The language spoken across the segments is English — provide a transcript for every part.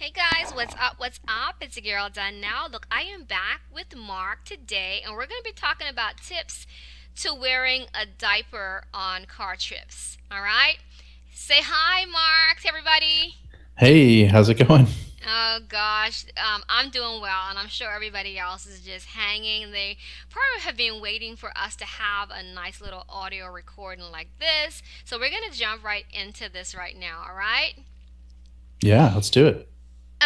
Hey guys, what's up? What's up? It's your girl done now. Look, I am back with Mark today, and we're going to be talking about tips to wearing a diaper on car trips. All right? Say hi, Mark, to everybody. Hey, how's it going? Oh gosh, I'm doing well, and I'm sure everybody else is just hanging. They probably have been waiting for us to have a nice little audio recording like this. So we're going to jump right into this right now, all right? Yeah, let's do it.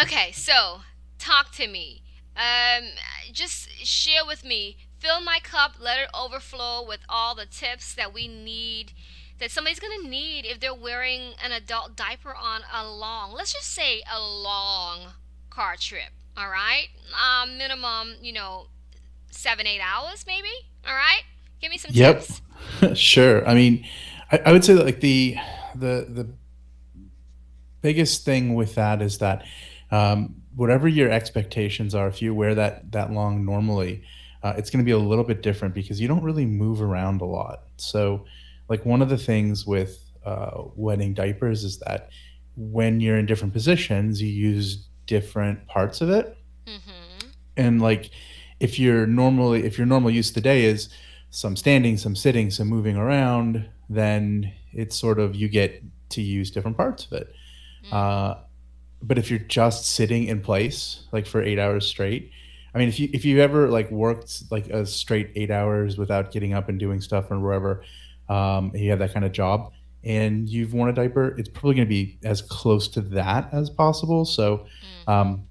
Okay, so talk to me. Um, just share with me. Fill my cup, let it overflow with all the tips that we need, that somebody's gonna need if they're wearing an adult diaper on a long, let's just say a long car trip. All right, minimum, 7, 8 hours maybe. All right, give me some Yep, tips. sure. I would say that like the biggest thing with that is that whatever your expectations are, if you wear that long normally, it's going to be a little bit different because you don't really move around a lot. So, like one of the things with wetting diapers is that when you're in different positions, you use different parts of it. Mm-hmm. And like if your normal use of the day is some standing, some sitting, some moving around, then it's sort of you get to use different parts of it. Mm-hmm. uh, but if you're just sitting in place like for 8 hours straight, I mean, if you ever like worked like a straight 8 hours without getting up and doing stuff or wherever, and you have that kind of job and you've worn a diaper, it's probably going to be as close to that as possible. So Mm-hmm. um,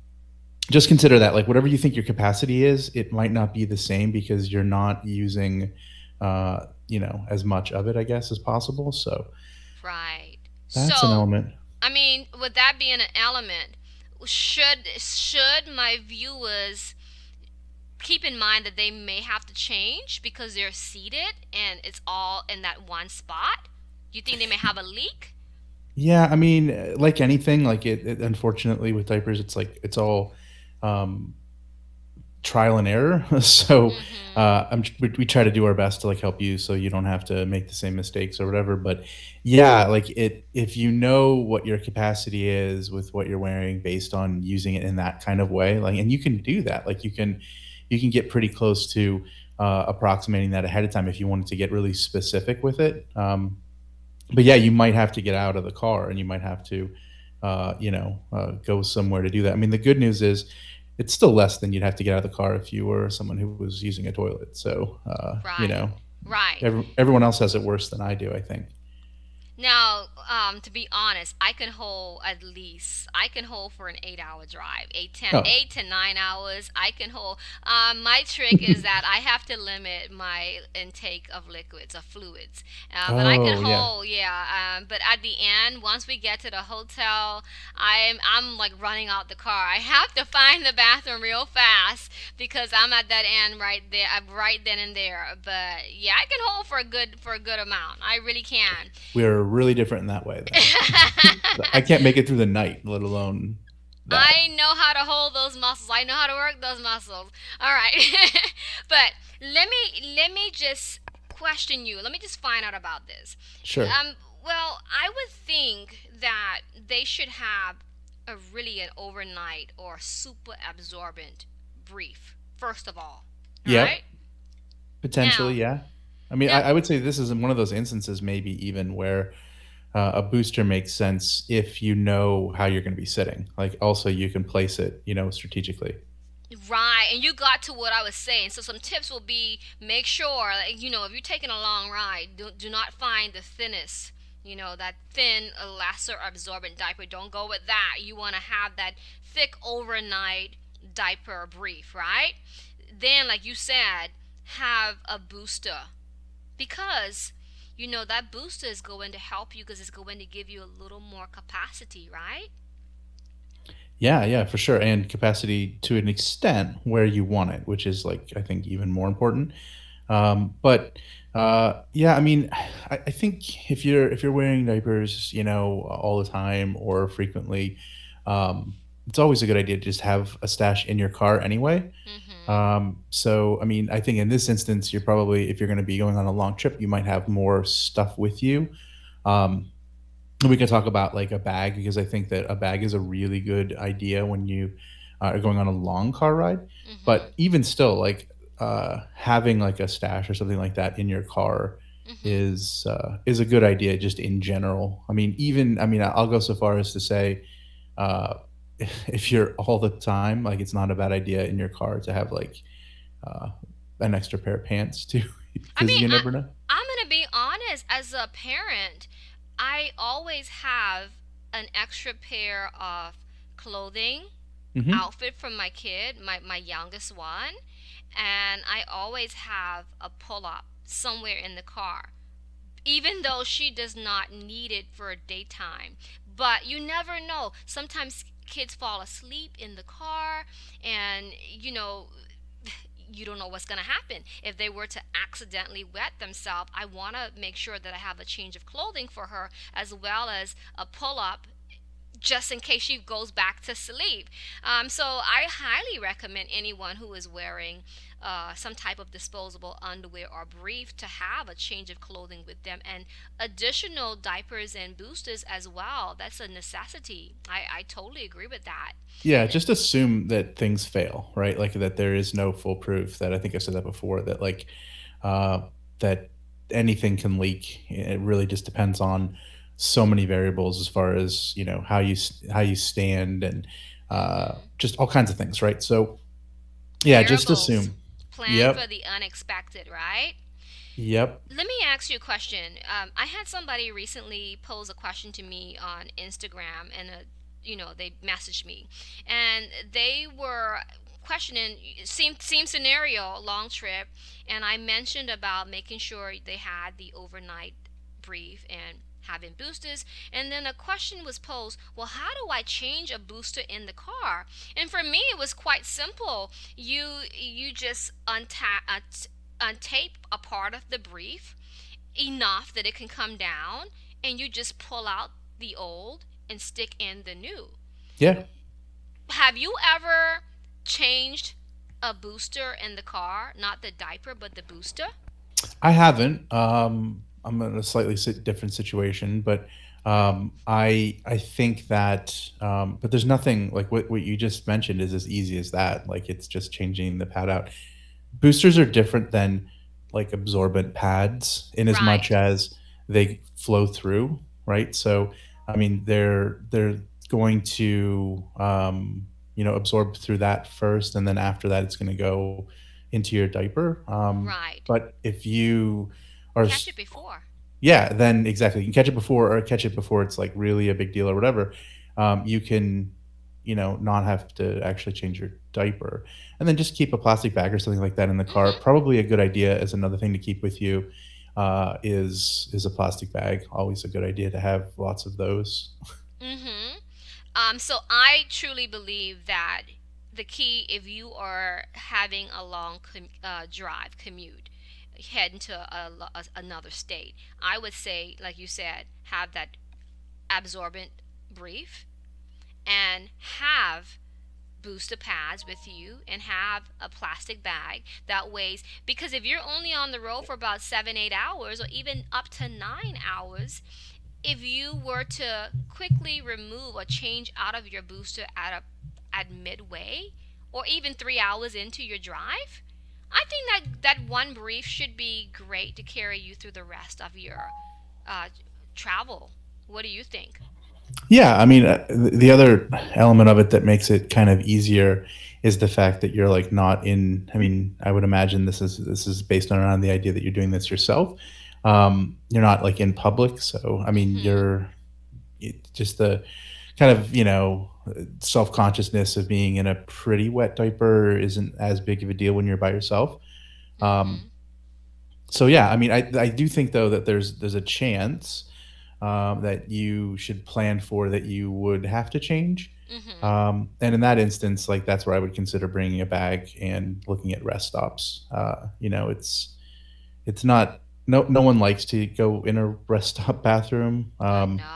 just consider that like whatever you think your capacity is, it might not be the same because you're not using as much of it, I guess, as possible. So Right. that's an So, element. I mean, with that being an element, should my viewers keep in mind that they may have to change because they're seated and it's all in that one spot? You think they may have a leak? Yeah, I mean, like anything, like it unfortunately with diapers, it's like it's all um, trial and error. So Mm-hmm. we try to do our best to like help you so you don't have to make the same mistakes or whatever. But yeah, like it if you know what your capacity is with what you're wearing based on using it in that kind of way, like, and you can do that. Like you can get pretty close to approximating that ahead of time if you wanted to get really specific with it. But yeah, you might have to get out of the car and you might have to, go somewhere to do that. I mean, the good news is it's still less than you'd have to get out of the car if you were someone who was using a toilet. So, Right. Right. everyone else has it worse than I do, I think. Now, to be honest, I can hold for an 8 hour drive, Oh, 8 to 9 hours. I can hold. My trick is that I have to limit my intake of liquids, of fluids. But I can oh yeah. hold, yeah. But at the end, once we get to the hotel, I'm like running out the car. I have to find the bathroom real fast because I'm at that end right there, right then and there. But yeah, I can hold for a good amount. I really can. We are really different in that way, then. I can't make it through the night, let alone that. I know how to hold those muscles. I know how to work those muscles. All right. But let me just question you. Let me just find out about this. Sure. Well, I would think that they should have an overnight or super absorbent brief first of all. All right? Yep. Potentially, Now, yeah. I mean, now I would say this is one of those instances, maybe even where a booster makes sense if you know how you're going to be sitting. Like, also, you can place it, strategically. right, and you got to what I was saying. So some tips will be make sure, like, if you're taking a long ride, do not find the thinnest, that thin elasto absorbent diaper. Don't go with that. You want to have that thick overnight diaper brief, right? Then, like you said, have a booster because that booster is going to help you because it's going to give you a little more capacity, right? Yeah, yeah, for sure. And capacity to an extent where you want it, which is like, I think, even more important. But yeah, I mean, I think if you're wearing diapers, all the time or frequently, it's always a good idea to just have a stash in your car anyway. Mm-hmm. So, I mean, I think in this instance, you're probably, if you're going to be going on a long trip, you might have more stuff with you. Um, we could talk about like a bag because I think that a bag is a really good idea when you are going on a long car ride. Mhm. But even still, like having like a stash or something like that in your car Mhm. is a good idea just in general. I mean, even I mean, I'll go so far as to say uh, if you're all the time, like it's not a bad idea in your car to have like uh, an extra pair of pants too, I because mean, you never know. I'm going to be honest, as a parent, I always have an extra pair of clothing, Hmm. outfit from my kid, my youngest one, and I always have a pull up somewhere in the car, even though she does not need it for daytime. But you never know. Sometimes kids fall asleep in the car, and you don't know what's going to happen. If they were to accidentally wet themselves, I want to make sure that I have a change of clothing for her, as well as a pull up just in case she goes back to sleep. So I highly recommend anyone who is wearing some type of disposable underwear or brief to have a change of clothing with them, and additional diapers and boosters as well. That's a necessity. I totally agree with that. Yeah, just assume that things fail, right? Like that there is no foolproof. That I think I said that before. That like uh, that anything can leak. It really just depends on so many variables as far as how how you stand and Hmm. just all kinds of things, right? So yeah, just Variables. assume. Plan for Yep. the unexpected, right? Yep. Let me ask you a question. I had somebody recently pose a question to me on Instagram, and they messaged me, and they were questioning same scenario, long trip, and I mentioned about making sure they had the overnight brief and having boosters, and then a question was posed, well, how do I change a booster in the car? And for me it was quite simple. You just untape a part of the brief enough that it can come down, and you just pull out the old and stick in the new. Yeah. Have you ever changed a booster in the car? Not the diaper, but the booster? I haven't. I'm in a slightly different situation, but I think that but there's nothing like what you just mentioned is as easy as that. Like it's just changing the pad out. Boosters are different than like absorbent pads in as much Right. as they flow through, right? So I mean they're going to absorb through that first, and then after that it's going to go into your diaper. Right. But if you are Catch it before. yeah, then exactly. You can catch it before or catch it before it's like really a big deal or whatever. You can, not have to actually change your diaper. And then just keep a plastic bag or something like that in the car. Mhm. Probably a good idea as another thing to keep with you is a plastic bag. Always a good idea to have lots of those. Mhm. So I truly believe that the key, if you are having a long drive commute, heading to another state, I would say, like you said, have that absorbent brief, and have booster pads with you, and have a plastic bag that weighs, because if you're only on the road for about 7 8 hours, or even up to 9 hours, if you were to quickly remove or change out of your booster at midway, or even 3 hours into your drive, I think that one brief should be great to carry you through the rest of your uh, travel. What do you think? Yeah, I mean, the other element of it that makes it kind of easier is the fact that you're like not in. I mean, I would imagine this is based on around the idea that you're doing this yourself. You're not like in public, so I mean, Mm-hmm. just the kind of self consciousness of being in a pretty wet diaper isn't as big of a deal when you're by yourself. Um, Mm-hmm. so yeah, I mean, I do think though that there's a chance that you should plan for that you would have to change. Mm-hmm. And in that instance, like that's where I would consider bringing a bag and looking at rest stops. It's not no one likes to go in a rest stop bathroom. I know.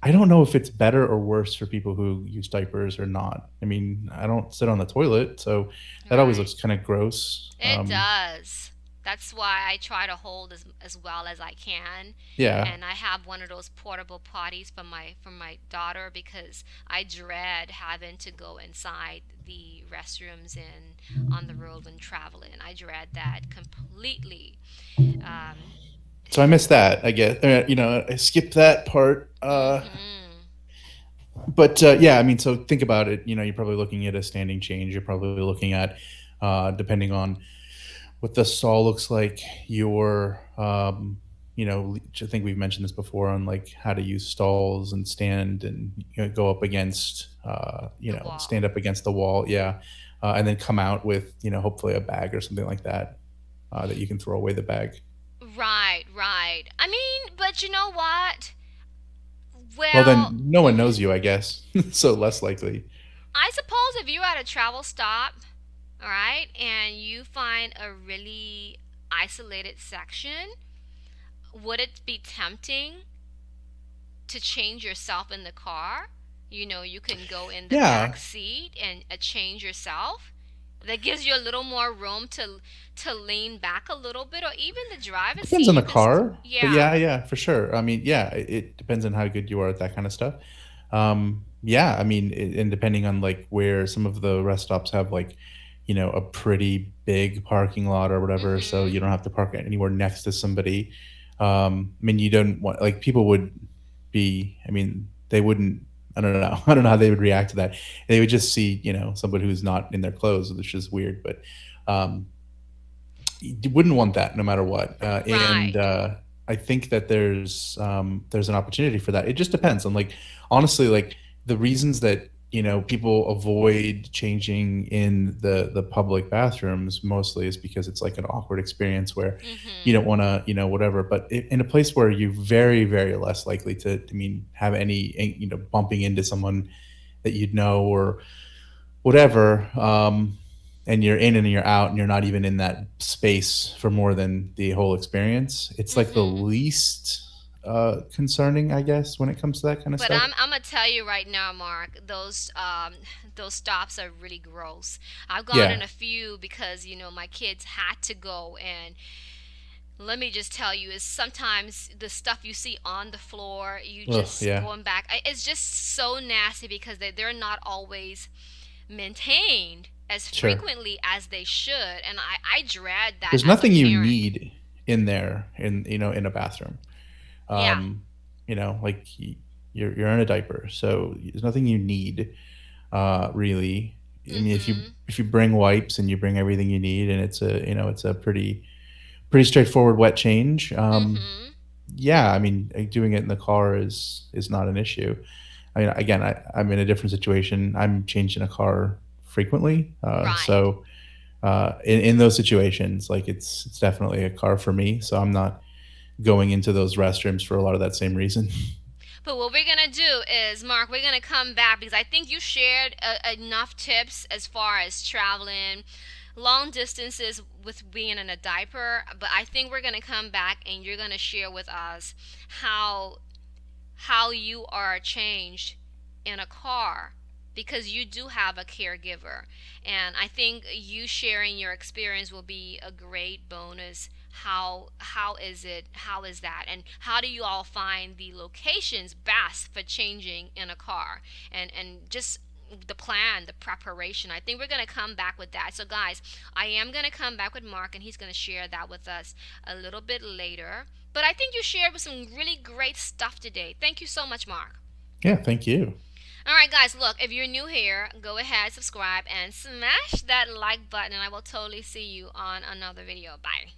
I don't know if it's better or worse for people who use diapers or not. I mean, I don't sit on the toilet, so that always Right. looks kind of gross. It does. That's why I try to hold as well as I can. Yeah. And I have one of those portable potties from my daughter because I dread having to go inside the restrooms in on the road when traveling. I dread that completely. Um, So I missed that. I guess I skipped that part. mhm. But yeah, I mean, so think about it. You're probably looking at a standing change. You're probably looking at, depending on what the stall looks like, your, I think we've mentioned this before on like how to use stalls and stand and go up against, The wall. stand up against the wall. Yeah. And then come out with, hopefully a bag or something like that, that you can throw away the bag. Right, right. I mean, but you know what? Well, Well, then no one knows you, I guess. So less likely. I suppose if you're at a travel stop, all right, and you find a really isolated section, would it be tempting to change yourself in the car? You can go in the back Yeah. seat and change yourself. That gives you a little more room to lean back a little bit, or even the driver's Depends seat. on You the can, car, but yeah. yeah, yeah, for sure. I mean, yeah, it depends on how good you are at that kind of stuff. Yeah, I mean, and depending on like where some of the rest stops have like, a pretty big parking lot or whatever, so Mhm. you don't have to park anywhere next to somebody. I mean, you don't want like people would be. I mean, they wouldn't. I don't know. I don't know how they would react to that. They would just see, somebody who's not in their clothes, which is weird. But um, you wouldn't want that no matter what. And Right. I think that there's an opportunity for that. It just depends on like honestly like the reasons that people avoid changing in the public bathrooms mostly is because it's like an awkward experience where you Mhm. don't want to whatever. But in a place where you're very very less likely to mean have any bumping into someone that you'd know or whatever, and you're in and you're out and you're not even in that space for more than the whole experience, it's like the Mhm. least concerning, I guess, when it comes to that kind of But stuff. I'm gonna tell you right now, Mark, those stops are really gross. I've gone in Yeah. a few because my kids had to go, and let me just tell you, is sometimes the stuff you see on the floor, you Ugh, just yeah. going back. It's just so nasty because they're not always maintained as Sure. frequently as they should, and I dread that There's as a nothing you parent. need in there in a bathroom. Yeah. um like you're in a diaper, so there's nothing you need, really. I mean, Mhm. if you bring wipes and you bring everything you need, and it's a pretty straightforward wet change. Mhm. Yeah, I mean, doing it in the car is not an issue. I mean, again, I'm in a different situation. I'm changing a car frequently, Right. so in those situations, like it's definitely a car for me. So I'm not going into those restrooms for a lot of that same reason. But what we're gonna do is, Mark, we're gonna come back because I think you shared enough tips as far as traveling long distances with being in a diaper. But I think we're gonna come back and you're gonna share with us how how you are changed in a car because you do have a caregiver, and I think you sharing your experience will be a great bonus. How is that, and how do you all find the locations best for changing in a car, and just the plan, the preparation. I think we're going to come back with that. So guys, I am going to come back with Mark and he's going to share that with us a little bit later. But I think you shared with some really great stuff today. Thank you so much, Mark. Yeah, thank you. All right, guys, look, if you're new here, go ahead, subscribe, and smash that like button, and I will totally see you on another video. Bye.